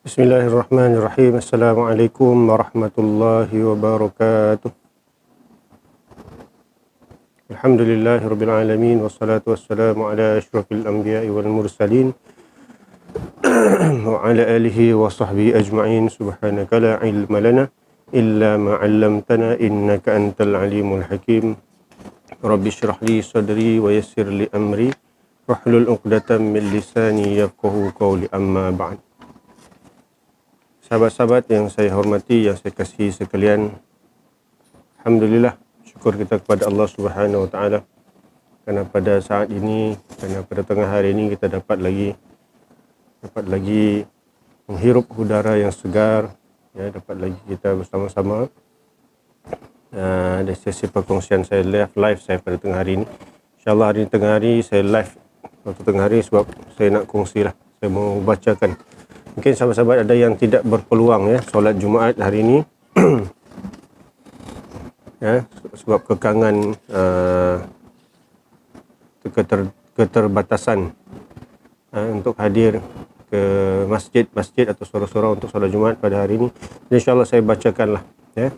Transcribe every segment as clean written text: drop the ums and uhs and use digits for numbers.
Bismillahirrahmanirrahim. Assalamualaikum warahmatullahi wabarakatuh. Alhamdulillahirabbil alamin wassalatu wassalamu ala asyrafil anbiya'i wal mursalin wa ala alihi wa sahbihi ajma'in. Subhanaka la ilma lana illa ma 'allamtana innaka antal alimul hakim. Rabbi shrah li sadri wa yassir li amri wahlul 'uqdatam min lisani yafqahu qawli, amma ba'd. Sahabat-sahabat yang saya hormati, yang saya kasihi sekalian, alhamdulillah, syukur kita kepada Allah Subhanahu wa taala kerana pada saat ini, kerana pada tengah hari ini kita dapat lagi menghirup udara yang segar, ya, dapat lagi kita bersama-sama. Ada sesi perkongsian saya live saya pada tengah hari ini. InsyaAllah hari ini tengah hari saya live waktu tengah hari sebab saya nak kongsilah, saya mau bacakan. Mungkin sahabat-sahabat ada yang tidak berpeluang, ya, solat Jumaat hari ini ya, sebab kekangan keterbatasan untuk hadir ke masjid atau surau-surau untuk solat Jumaat pada hari ini. InsyaAllah saya bacakanlah, ya,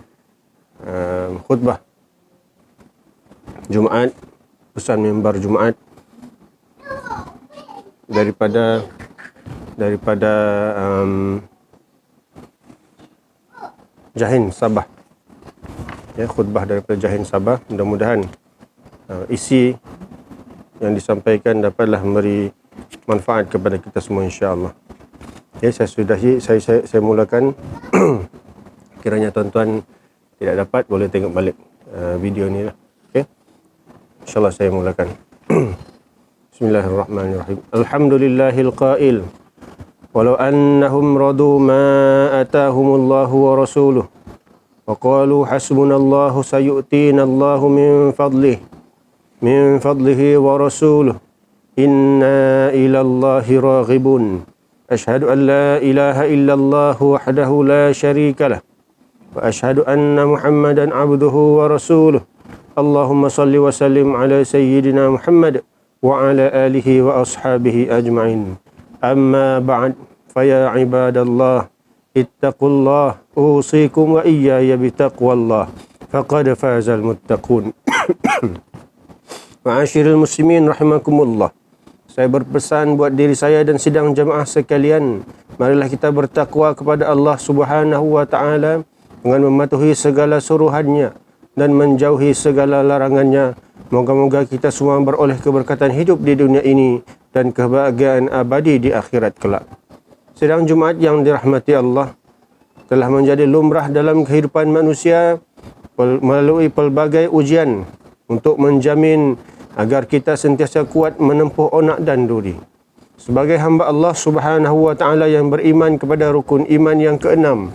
khutbah Jumaat, pesan mimbar Jumaat daripada Jahin Sabah, ya, khutbah daripada Jahin Sabah. Mudah-mudahan isi yang disampaikan dapatlah memberi manfaat kepada kita semua, insya-Allah. Ya, saya sudahi, saya mulakan. Kiranya tuan-tuan tidak dapat, boleh tengok balik video ni lah. Okey, insya-Allah saya mulakan. Bismillahirrahmanirrahim. Alhamdulillahil qail walau annahum radu ma atahumullahu wa rasuluhu wa qalu hasbunallahu sayu'tinallahu min fadlihi wa rasuluhu inna ilallahi raghibun ashhadu an la ilaha illallah wahdahu la syarika lah wa ashhadu anna muhammadan abduhu wa rasuluhu. Allahumma salli wa sallim ala sayyidina Muhammad wa ala alihi wa ashabihi ajma'in. Amma ba'd, faya ibadallah, ittaqullah, usikum wa iyaya bitaqwallah, faqad fazal muttaqun. Ma'asyiril muslimin rahimakumullah. Saya berpesan buat diri saya dan sidang jamaah sekalian, marilah kita bertakwa kepada Allah Subhanahu wa taala dengan mematuhi segala suruhannya dan menjauhi segala larangannya. Moga-moga kita semua beroleh keberkatan hidup di dunia ini dan kebahagiaan abadi di akhirat kelak. Sidang Jumaat yang dirahmati Allah telah menjadi lumrah dalam kehidupan manusia melalui pelbagai ujian untuk menjamin agar kita sentiasa kuat menempuh onak dan duri. Sebagai hamba Allah Subhanahu wa taala yang beriman kepada rukun iman yang keenam,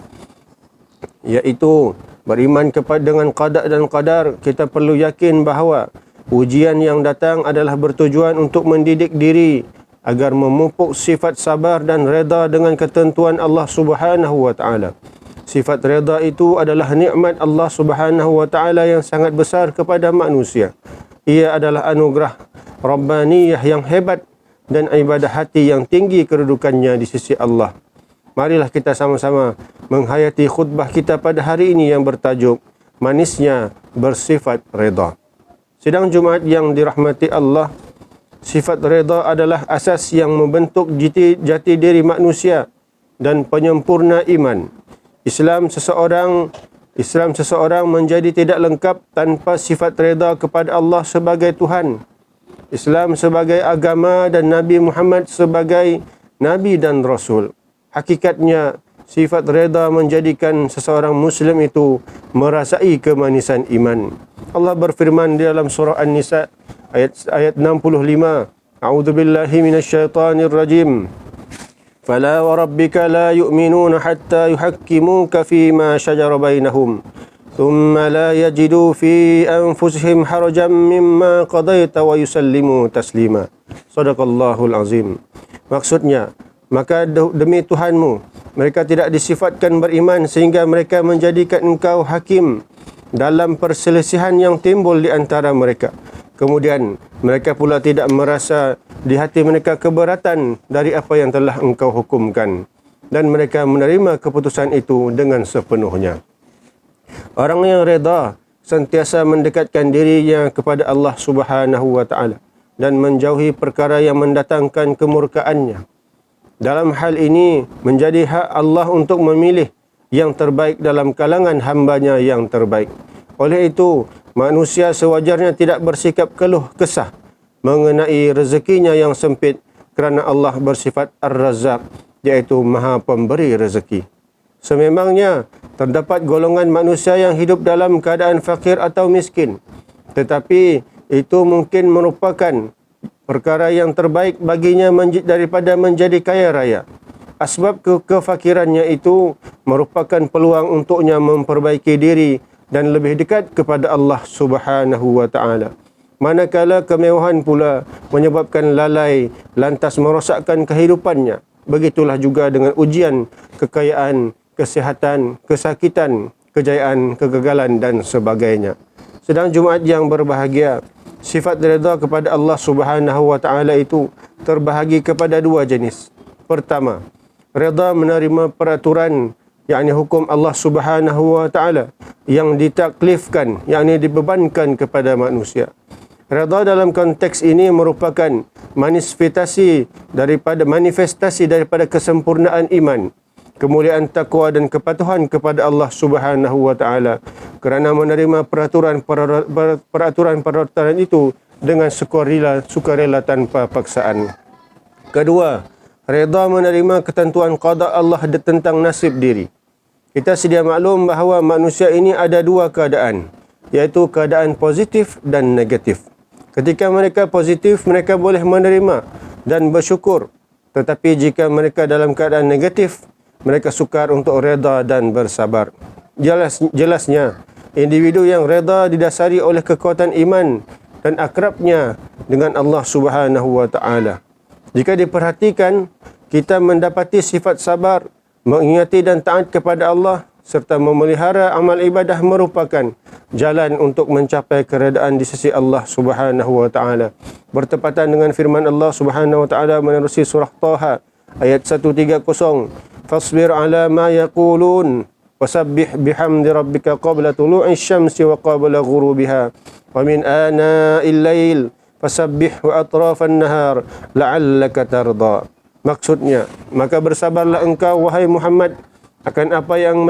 iaitu beriman dengan qada dan qadar, kita perlu yakin bahawa ujian yang datang adalah bertujuan untuk mendidik diri agar memupuk sifat sabar dan reda dengan ketentuan Allah Subhanahu wa taala. Sifat reda itu adalah nikmat Allah Subhanahu wa taala yang sangat besar kepada manusia. Ia adalah anugerah rabbaniyah yang hebat dan ibadah hati yang tinggi kedudukannya di sisi Allah. Marilah kita sama-sama menghayati khutbah kita pada hari ini yang bertajuk manisnya bersifat reda. Sidang Jumaat yang dirahmati Allah, sifat reda adalah asas yang membentuk jati diri manusia dan penyempurna iman. Islam seseorang menjadi tidak lengkap tanpa sifat reda kepada Allah sebagai Tuhan, Islam sebagai agama dan Nabi Muhammad sebagai Nabi dan Rasul. Hakikatnya, sifat reda menjadikan seseorang Muslim itu merasai kemanisan iman. Allah berfirman di dalam surah An-Nisa ayat 65. A'udzubillahi minasyaitonir rajim. Fala wa rabbika la yu'minuna hatta yuhakkimuka fima shajara bainahum. Thumma la yajidu fi anfusihim harajan mimma qadaita wa yusallimu taslima. Shadaqallahul azim. Maksudnya, maka demi Tuhanmu, mereka tidak disifatkan beriman sehingga mereka menjadikan engkau hakim dalam perselisihan yang timbul di antara mereka. Kemudian mereka pula tidak merasa di hati mereka keberatan dari apa yang telah engkau hukumkan. dan mereka menerima keputusan itu dengan sepenuhnya. Orang yang reda sentiasa mendekatkan dirinya kepada Allah Subhanahu wa taala dan menjauhi perkara yang mendatangkan kemurkaannya. Dalam hal ini menjadi hak Allah untuk memilih yang terbaik dalam kalangan hamba-Nya yang terbaik. Oleh itu, manusia sewajarnya tidak bersikap keluh kesah mengenai rezekinya yang sempit kerana Allah bersifat Ar-Razzaq, iaitu Maha Pemberi rezeki. Sememangnya terdapat golongan manusia yang hidup dalam keadaan fakir atau miskin, tetapi itu mungkin merupakan perkara yang terbaik baginya daripada menjadi kaya raya. Asbab kefakirannya itu merupakan peluang untuknya memperbaiki diri dan lebih dekat kepada Allah Subhanahu wa taala. Manakala kemewahan pula menyebabkan lalai lantas merosakkan kehidupannya. Begitulah juga dengan ujian, kekayaan, kesihatan, kesakitan, kejayaan, kegagalan dan sebagainya. Sedang Jumaat yang berbahagia, sifat redha kepada Allah Subhanahu wa taala itu terbahagi kepada dua jenis. Pertama, redha menerima peraturan, yakni hukum Allah Subhanahu wa taala yang ditaklifkan, yakni dibebankan kepada manusia. Redha dalam konteks ini merupakan manifestasi daripada kesempurnaan iman, kemuliaan takwa dan kepatuhan kepada Allah Subhanahu wa taala kerana menerima peraturan itu dengan sukarela tanpa paksaan. Kedua, redha menerima ketentuan qada Allah tentang nasib diri. Kita sedia maklum bahawa manusia ini ada dua keadaan, iaitu keadaan positif dan negatif. Ketika mereka positif, mereka boleh menerima dan bersyukur. Tetapi jika mereka dalam keadaan negatif, mereka sukar untuk reda dan bersabar. Jelasnya, individu yang reda didasari oleh kekuatan iman dan akrabnya dengan Allah Subhanahu wa taala. Jika diperhatikan, kita mendapati sifat sabar, mengingati dan taat kepada Allah serta memelihara amal ibadah merupakan jalan untuk mencapai keredaan di sisi Allah Subhanahu wa taala. Bertepatan dengan firman Allah Subhanahu wa taala menerusi surah Taha ayat 130, "Fasbir 'ala ma yaqulun wasabbih bihamdi rabbika qabla tulu'i syamsi wa qabla ghurubiha wa min ana'il lail fasabbih wa atrafan nahar la'allaka tarda." Maksudnya, maka bersabarlah engkau wahai Muhammad akan apa yang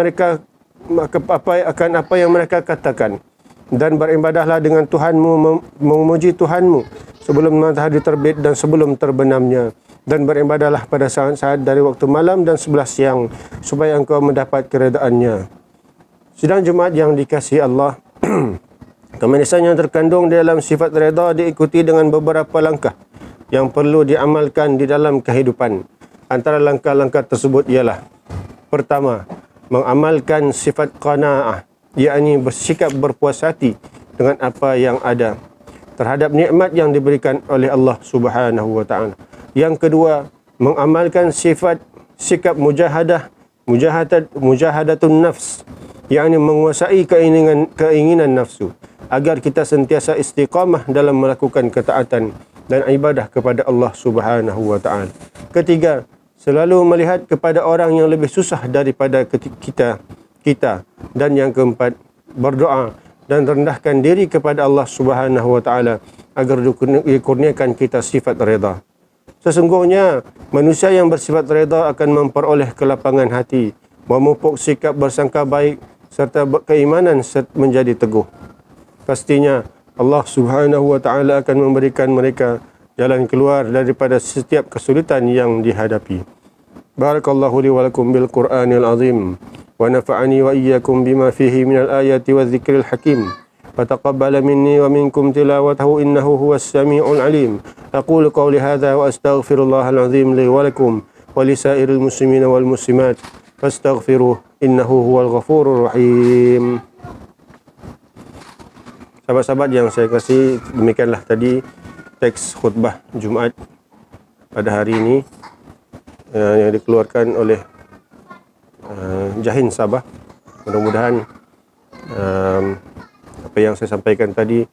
mereka katakan, dan beribadahlah dengan Tuhanmu, memuji Tuhanmu sebelum matahari terbit dan sebelum terbenamnya, dan beribadahlah pada saat-saat dari waktu malam dan sebelah siang supaya engkau mendapat keredaannya. Sidang Jumaat yang dikasihi Allah, kemanisan yang terkandung di dalam sifat redha diikuti dengan beberapa langkah yang perlu diamalkan di dalam kehidupan. Antara langkah-langkah tersebut ialah: pertama, mengamalkan sifat qanaah, yakni bersikap berpuas hati dengan apa yang ada terhadap nikmat yang diberikan oleh Allah Subhanahu wa taala. Yang kedua, mengamalkan sikap mujahadatun nafs, yakni menguasai keinginan nafsu agar kita sentiasa istiqamah dalam melakukan ketaatan dan ibadah kepada Allah Subhanahu wa taala. Ketiga, selalu melihat kepada orang yang lebih susah daripada kita. Dan yang keempat, berdoa dan rendahkan diri kepada Allah Subhanahu wa taala agar dikurniakan kita sifat redha. Sesungguhnya manusia yang bersifat redha akan memperoleh kelapangan hati, memupuk sikap bersangka baik serta keimanan menjadi teguh. Pastinya Allah Subhanahu wa taala akan memberikan mereka jalan keluar daripada setiap kesulitan yang dihadapi. Barakallahu li wa lakum bil Qur'anil azim wa nafa'ani wa iyyakum bima fihi minal ayati wadh-dhikril hakim. Fataqabbal minni wa minkum tilawatahu innahu huwas samiul alim. Aqulu qawli hadha wa astaghfirullahal azim li wa lakum wa li sa'iril muslimina wal muslimat fastaghfiruh innahu huwal ghafurur rahim. Sahabat-sahabat yang saya kasih, demikianlah tadi teks khutbah Jumaat pada hari ini yang dikeluarkan oleh Jahin Sabah. Mudah-mudahan apa yang saya sampaikan tadi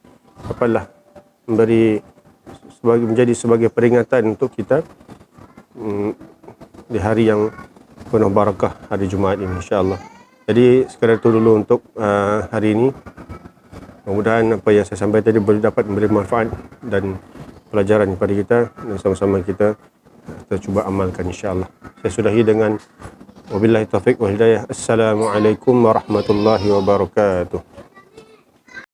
menjadi sebagai peringatan untuk kita di hari yang penuh barakah hari Jumaat ini, insya-Allah. Jadi sekadar itu dulu untuk hari ini. Mudah-mudahan apa yang saya sampaikan tadi boleh dapat memberi manfaat dan pelajaran kepada kita, dan sama-sama kita cuba amalkan, insya-Allah. Saya sudahi dengan wabillahi taufiq wal hidayah. Assalamualaikum warahmatullahi wabarakatuh.